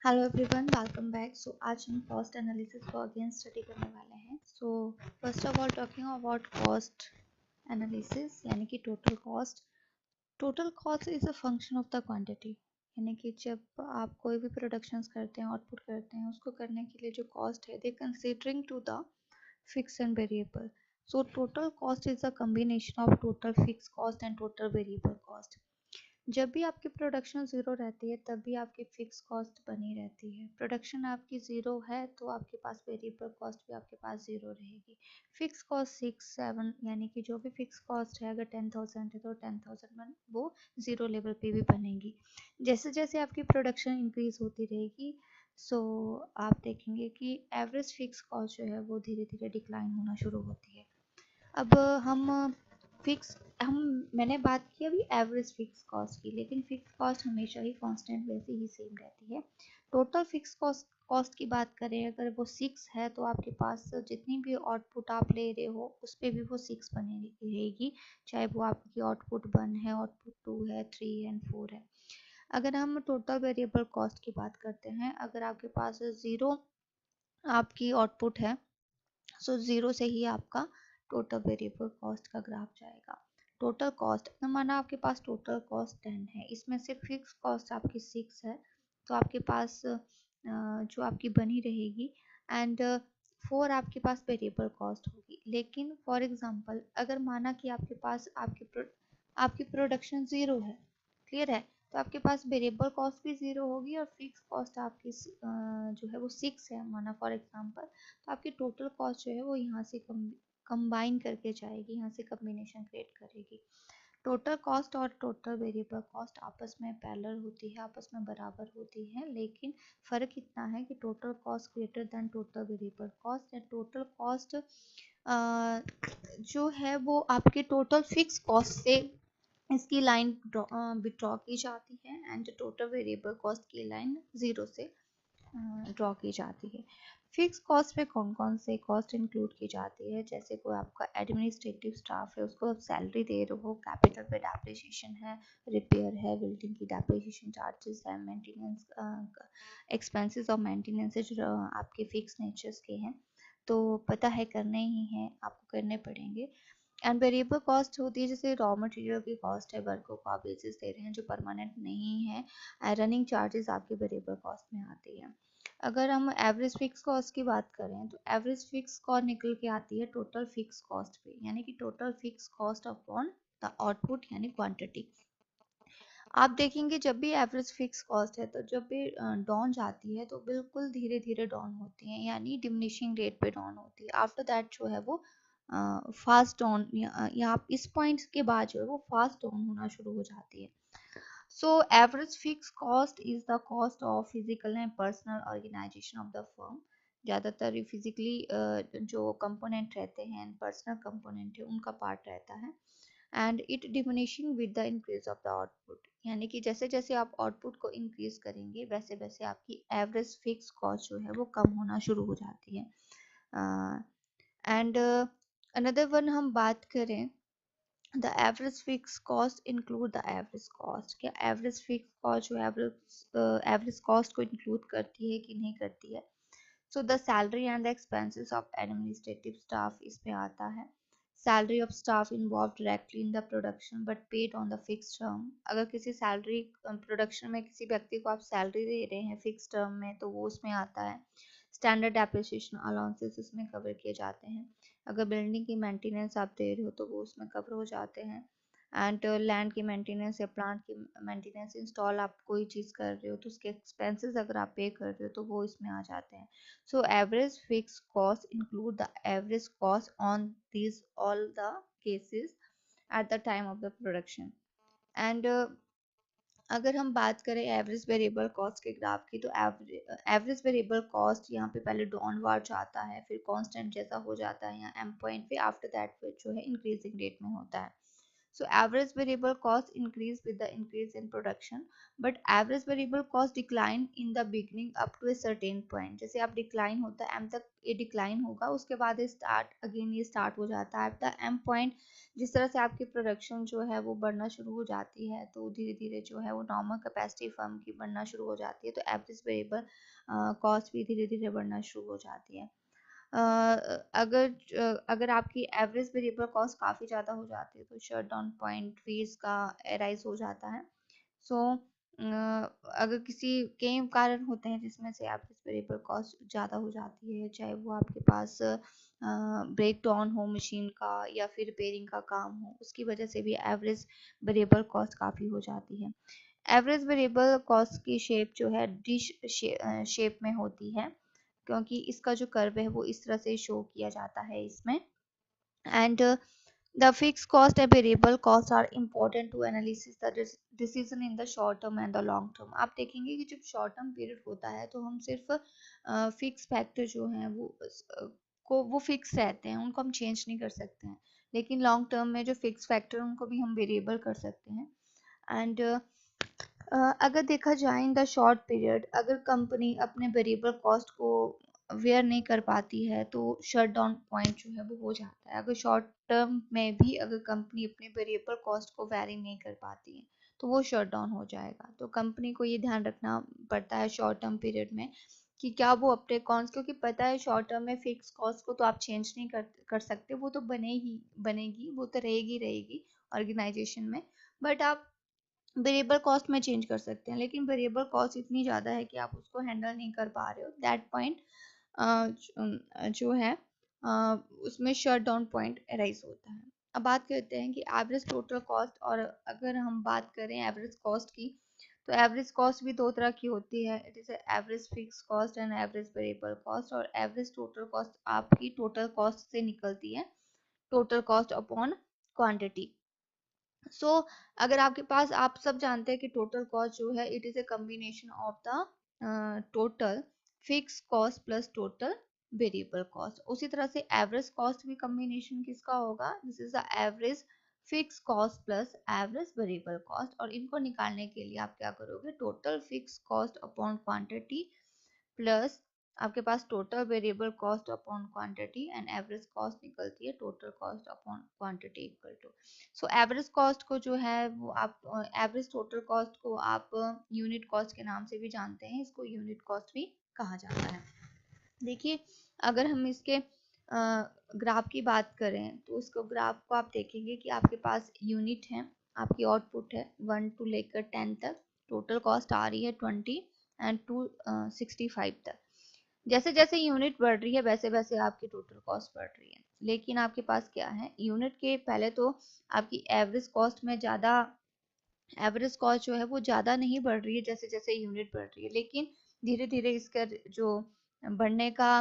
Hello everyone, welcome back. आज हम cost analysis को अगेन स्टडी करने वाले हैं। First of all talking about cost analysis यानी कि total cost. Total cost is a function of the quantity, यानी कि जब आप कोई भी प्रोडक्शंस करते हैं, आउटपुट करते हैं, उसको करने के लिए जो कॉस्ट है they considering to the fix and variable. So total cost is a combination of total fix cost and total variable cost. जब भी आपकी प्रोडक्शन ज़ीरो रहती है तब भी आपकी फ़िक्स कॉस्ट बनी रहती है। प्रोडक्शन आपकी ज़ीरो है तो आपके पास वेरिएबल कॉस्ट भी आपके पास ज़ीरो रहेगी। फ़िक्स कॉस्ट 6-7 यानी कि जो भी फ़िक्स कॉस्ट है, अगर 10,000 है तो 10,000 में वो ज़ीरो लेवल पे भी बनेगी। जैसे जैसे आपकी प्रोडक्शन इंक्रीज़ होती रहेगी सो आप देखेंगे कि एवरेज फ़िक्स कॉस्ट जो है वो धीरे धीरे डिक्लाइन होना शुरू होती है। अब हम फिक्स हम मैंने बात की अभी एवरेज फिक्स कॉस्ट की, लेकिन फिक्स कॉस्ट हमेशा ही कांस्टेंट वैसे ही सेम रहती है। टोटल फिक्स कॉस्ट की बात करें, अगर वो 6 है तो आपके पास जितनी भी आउटपुट आप ले रहे हो उस पर भी वो 6 बनी रहेगी, चाहे वो आपकी आउटपुट 1 है, आउटपुट 2 है, 3 एंड 4 है। अगर हम टोटल वेरिएबल कॉस्ट की बात करते हैं, अगर आपके पास 0 आपकी आउटपुट है सो ज़ीरो से ही आपका टोटल वेरिएबल कॉस्ट का ग्राफ जाएगा। टोटल कॉस्ट माना आपके पास टोटल कॉस्ट 10 है, इसमें से फिक्स कॉस्ट आपकी 6 है, तो आपके पास जो आपकी बनी रहेगी एंड 4 आपके पास वेरिएबल कॉस्ट होगी। लेकिन फॉर एग्जांपल अगर माना कि आपके पास आपकी प्रोडक्शन ज़ीरो है, क्लियर है, तो आपके पास वेरिएबल कॉस्ट भी ज़ीरो होगी और फिक्स कॉस्ट आपकी जो है वो 6 है माना फॉर एग्जांपल, तो आपकी टोटल कॉस्ट जो है वो यहाँ से कंबाइन करके जाएगी, यहाँ से कम्बिनेशन क्रिएट करेगी। टोटल कॉस्ट और टोटल वेरिएबल कॉस्ट आपस में पैरेलल होती है, आपस में बराबर होती है, लेकिन फ़र्क इतना है कि total cost greater than total variable cost and total cost जो है वो आपके टोटल फिक्स कॉस्ट से इसकी लाइन विड्रॉ की जाती है एंड टोटल वेरिएबल कॉस्ट की लाइन ज़ीरो से ड्रॉ की जाती है। फिक्स कॉस्ट में कौन कौन से कॉस्ट इंक्लूड की जाती है, जैसे कोई आपका एडमिनिस्ट्रेटिव स्टाफ है उसको आप सैलरी दे रहे हो, कैपिटल पे डेप्रिसिएशन है, रिपेयर है, बिल्डिंग की डेप्रिसिएशन चार्जेस है, मेंटेनेंस एक्सपेंसेस और मेंटेनेंस जो आपके फिक्स नेचर्स के हैं तो पता है करने ही हैं, आपको करने पड़ेंगे। एंड वेरिएबल कॉस्ट होती है जैसे रॉ मटेरियल की कॉस्ट है, वर्कों को आप बेसिस दे रहे हैं जो परमानेंट नहीं है, रनिंग चार्जेस आपके वेरिएबल कॉस्ट में आती है। अगर हम एवरेज फिक्स कॉस्ट की बात करें तो एवरेज फिक्स कॉस्ट निकल के आती है टोटल फिक्स कॉस्ट पे, यानी कि total fix cost upon the output यानी क्वांटिटी। आप देखेंगे जब भी एवरेज फिक्स कॉस्ट है तो जब भी डाउन जाती है तो बिल्कुल धीरे धीरे डाउन होती है, यानी डिमिनिशिंग रेट पे डाउन होती है। आफ्टर दैट जो है वो फास्ट डाउन या आप इस पॉइंट के बाद जो है वो फास्ट डाउन होना शुरू हो जाती है। So average fix cost is the cost of physical and personal organization of the firm. ज़्यादातर फिजिकली जो कंपोनेंट रहते हैं, पर्सनल कंपोनेंट है, उनका पार्ट रहता है and it diminishing with the increase of the output, यानी कि जैसे जैसे आप आउटपुट को इंक्रीज करेंगे वैसे वैसे आपकी एवरेज फिक्स कॉस्ट जो है वो कम होना शुरू हो जाती है। एंड अनदर वन हम बात करें, the average fix cost include the average cost. क्या एवरेज फिक्स कॉस्ट जो एवरेज कॉस्ट को इंक्लूड करती है कि नहीं करती है? So the salary and the expenses of administrative staff इसमें आता है। Salary of staff involve directly in the production but paid on the fix term. अगर किसी सैलरी प्रोडक्शन में किसी व्यक्ति को आप सैलरी दे रहे हैं फिक्स टर्म में तो वो उसमें आता है। स्टैंडर्ड डेप्रिसिएशन अलाउंसेस इसमें कवर किए जाते हैं। अगर बिल्डिंग की मेंटेनेंस आप दे रहे हो तो वो उसमें कवर हो जाते हैं। एंड लैंड की मेंटेनेंस या प्लांट की मेंटेनेंस, इंस्टॉल आप कोई चीज़ कर रहे हो तो उसके एक्सपेंसेस अगर आप पे कर रहे हो तो वो इसमें आ जाते हैं। So average fixed cost include the average cost on these all the cases at the time of the production. And अगर हम बात करें एवरेज वेरिएबल कॉस्ट के ग्राफ की तो एवरेज वेरिएबल कॉस्ट यहाँ पे पहले डाउनवर्ड जाता है, फिर कांस्टेंट जैसा हो जाता है यहाँ एम पॉइंट पे, आफ्टर दैट फिर जो है इंक्रीजिंग रेट में होता है। So average variable cost increase with the increase in production, but average variable cost decline in the beginning up to a certain point. जैसे आप decline होता है m तक ये decline होगा, उसके बाद start again ये start हो जाता है at the m point। जिस तरह से आपकी प्रोडक्शन जो है वो बढ़ना शुरू हो जाती है तो धीरे धीरे जो है वो नॉर्मल कैपेसिटी फर्म की बढ़ना शुरू हो जाती है, तो एवरेज वेरिएबल कॉस्ट भी धीरे धीरे बढ़ना शुरू हो जाती है। अगर आपकी एवरेज वेरिएबल कॉस्ट काफ़ी ज़्यादा हो जाती है तो शट डाउन पॉइंट फीस का एराइज हो जाता है। सो अगर किसी कई कारण होते हैं जिसमें से एवरेज वेरिएबल कॉस्ट ज़्यादा हो जाती है, चाहे वो आपके पास ब्रेक डाउन हो मशीन का या फिर रिपेयरिंग का काम हो, उसकी वजह से भी एवरेज वेरिएबल कॉस्ट काफ़ी हो जाती है। एवरेज वेरिएबल कॉस्ट की शेप जो है डिश शेप में होती है, क्योंकि इसका जो कर्व है वो इस तरह से शो किया जाता है इसमें। And the fixed cost and variable costs are important to analysis the decision in the short term and the long term। आप देखेंगे कि जब शॉर्ट टर्म पीरियड होता है तो हम सिर्फ फिक्स फैक्टर जो हैं वो फिक्स रहते हैं, उनको हम चेंज नहीं कर सकते हैं। लेकिन लॉन्ग टर्म में जो फिक्स फैक्टर उनको भी हम वेरिएबल कर सकते हैं। एंड अगर देखा जाए इन द शॉर्ट पीरियड, अगर कंपनी अपने वेरिएबल कॉस्ट को वेयर नहीं कर पाती है तो शट डाउन पॉइंट जो है वो हो जाता है। अगर शॉर्ट टर्म में भी अगर कंपनी अपने वेरिएबल कॉस्ट को वेरी नहीं कर पाती है तो वो शट डाउन हो जाएगा। तो कंपनी को ये ध्यान रखना पड़ता है शॉर्ट टर्म पीरियड में कि क्या वो अपने कॉस्ट, क्योंकि पता है शॉर्ट टर्म में फिक्स कॉस्ट को तो आप चेंज नहीं कर सकते, वो तो बनेगी, वो तो रहेगी ऑर्गेनाइजेशन में। बट आप वेरिएबल कॉस्ट में चेंज कर सकते हैं, लेकिन वेरिएबल कॉस्ट इतनी ज़्यादा है कि आप उसको हैंडल नहीं कर पा रहे हो, दैट पॉइंट जो है उसमें शट डाउन पॉइंट अराइज होता है। अब बात करते हैं कि एवरेज टोटल कॉस्ट, और अगर हम बात करें एवरेज कॉस्ट की तो एवरेज कॉस्ट भी दो तरह की होती है, it is average fix cost and average variable cost. और एवरेज टोटल कॉस्ट आपकी टोटल कॉस्ट से निकलती है, टोटल कॉस्ट अपॉन क्वांटिटी। सो अगर आपके पास, आप सब जानते हैं कि टोटल कॉस्ट जो है it is a combination of the total fix cost plus total variable cost. उसी तरह से एवरेज कॉस्ट भी कम्बिनेशन किसका होगा, this is the average fix cost plus average variable cost. और इनको निकालने के लिए आप क्या करोगे, total fix cost upon quantity plus आपके पास total variable cost upon quantity and average cost निकलती है total cost upon quantity equal to. So average cost को जो है वो आप एवरेज टोटल कॉस्ट को आप यूनिट कॉस्ट के नाम से भी जानते हैं, इसको यूनिट कॉस्ट भी कहा जाता है। देखिए अगर हम इसके ग्राफ की बात करें तो उसको ग्राफ को आप देखेंगे कि आपके पास यूनिट है, आपकी आउटपुट है 1 to लेकर 10 तक, टोटल कॉस्ट आ रही है 20 एंड 265 तक। जैसे जैसे यूनिट बढ़ रही है वैसे वैसे आपकी टोटल कॉस्ट बढ़ रही है, लेकिन आपके पास क्या है, यूनिट के पहले तो आपकी एवरेज कॉस्ट में ज़्यादा, एवरेज कॉस्ट जो है वो ज़्यादा नहीं बढ़ रही है जैसे जैसे यूनिट बढ़ रही है, लेकिन धीरे धीरे इसका जो बढ़ने का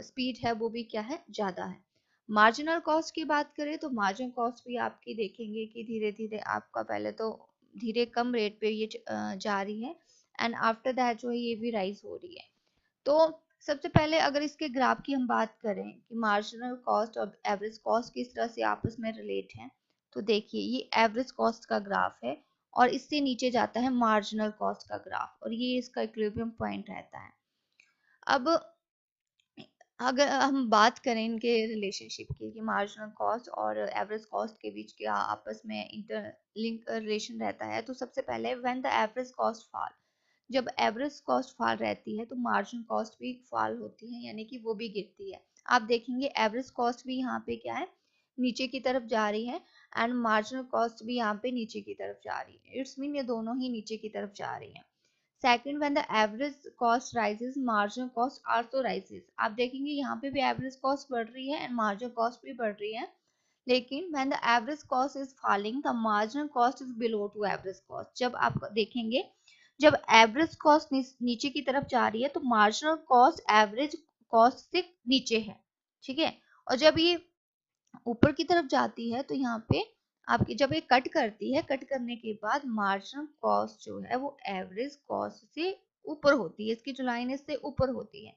स्पीड है वो भी क्या है, ज़्यादा है। मार्जिनल कॉस्ट की बात करें तो मार्जिनल कॉस्ट भी आपकी देखेंगे कि धीरे धीरे आपका पहले तो धीरे कम रेट पे ये जा रही है एंड आफ्टर दैट जो है ये भी राइज हो रही है। तो सबसे पहले अगर इसके ग्राफ की हम बात करें कि मार्जिनल कॉस्ट और एवरेज कॉस्ट किस तरह से आपस में रिलेट हैं, तो देखिए ये एवरेज कॉस्ट का ग्राफ है और इससे नीचे जाता है मार्जिनल कॉस्ट का ग्राफ, और ये इसका इक्विलिब्रियम पॉइंट रहता है। अब अगर हम बात करें इनके रिलेशनशिप की कि मार्जिनल कॉस्ट और एवरेज कॉस्ट के बीच क्या आपस में इंटरलिंक रिलेशन रहता है, तो सबसे पहले when the average cost fall, जब एवरेज कॉस्ट फॉल रहती है तो मार्जिनल कॉस्ट भी फॉल होती है, यानी कि वो भी गिरती है। आप देखेंगे एवरेज कॉस्ट भी यहाँ पे क्या है, नीचे की तरफ जा रही है एंड मार्जिनल कॉस्ट भी यहाँ पे नीचे की तरफ जा रही है, इट्स मीन ये दोनों ही नीचे की तरफ जा रही है। Second, when the average cost rises marginal cost also rises. आप देखेंगे यहाँ पे भी एवरेज कॉस्ट बढ़ रही है एंड मार्जिनल कॉस्ट भी बढ़ रही है, लेकिन when the average cost is falling the marginal cost is below to average cost. जब आप देखेंगे जब एवरेज कॉस्ट नीचे की तरफ जा रही है तो मार्जिनल कॉस्ट एवरेज कॉस्ट से नीचे है, ठीक है। और जब ये ऊपर की तरफ जाती है तो यहाँ पे आपकी जब ये कट करती है, कट करने के बाद मार्जिनल कॉस्ट जो है वो एवरेज कॉस्ट से ऊपर होती है, इसकी जो लाइन है इससे ऊपर होती है।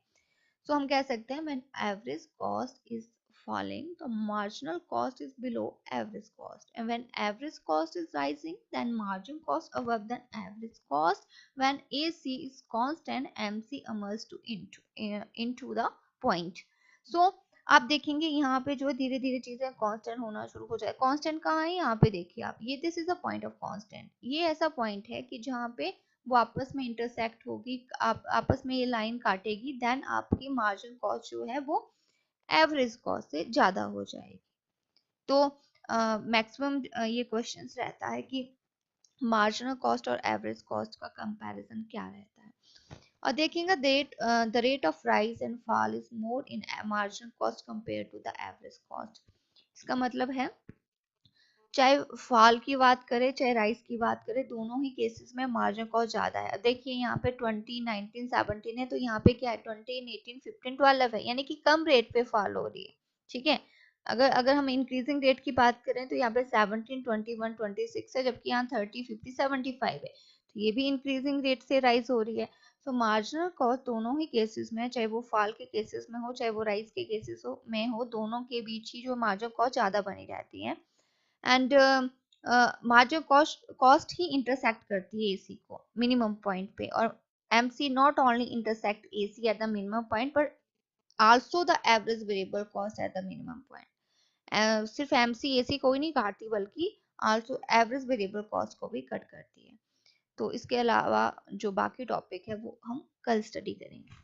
सो हम कह सकते हैं when average cost is falling, the marginal cost is below average cost. And when average cost is rising, then margin cost above than average cost. When AC is constant, MC emerges to into the point. So आप देखेंगे यहाँ पे जो धीरे धीरे चीजें constant होना शुरू हो जाए. कांस्टेंट कहाँ है? यहाँ पे देखिए आप, ये this is a point of constant. ये ऐसा पॉइंट है कि जहाँ पे वो आपस में इंटरसेक्ट होगी, आप आपस में ये लाइन काटेगी, देन आपकी मार्जिन कॉस्ट जो है वो एवरेज कॉस्ट से ज्यादा हो जाएगी. तो मैक्सिमम ये क्वेश्चंस रहता है कि मार्जिनल कॉस्ट और एवरेज कॉस्ट का कंपैरिजन क्या रहता है. और देखेंगे the rate of rise and fall is more in marginal cost compare to the average cost. इसका मतलब है चाहे फॉल की बात करें चाहे राइज की बात करें, दोनों ही केसेस में मार्जिन कॉस्ट ज्यादा है. देखिए यहाँ पे 20, 19, 17 है, तो यहाँ पे क्या है 20, 18, 15, 12 है, यानी कि कम रेट पे फॉल हो रही है. ठीक है. अगर अगर हम इंक्रीजिंग रेट की बात करें तो यहाँ पे 17, 21, 26 है, जबकि यहाँ 30, 50, 75 है, तो ये भी इंक्रीजिंग रेट से राइज हो रही है. तो मार्जिनल कॉस्ट दोनों ही केसेस में, चाहे वो फॉल के केसेस में हो चाहे वो राइज के केसेस में हो, दोनों के बीच ही जो मार्जिनल कॉस्ट ज्यादा बनी रहती है. And margin cost he intersect करती है एसी को मिनिमम पॉइंट पे, और MC not only intersect AC at the minimum point but also the average variable cost at the minimum point. सिर्फ एमसी एसी को ही नहीं काटती बल्कि आल्सो एवरेज वेरिएबल कॉस्ट को भी कट करती है. तो इसके अलावा जो बाकी टॉपिक है वो हम कल स्टडी करेंगे.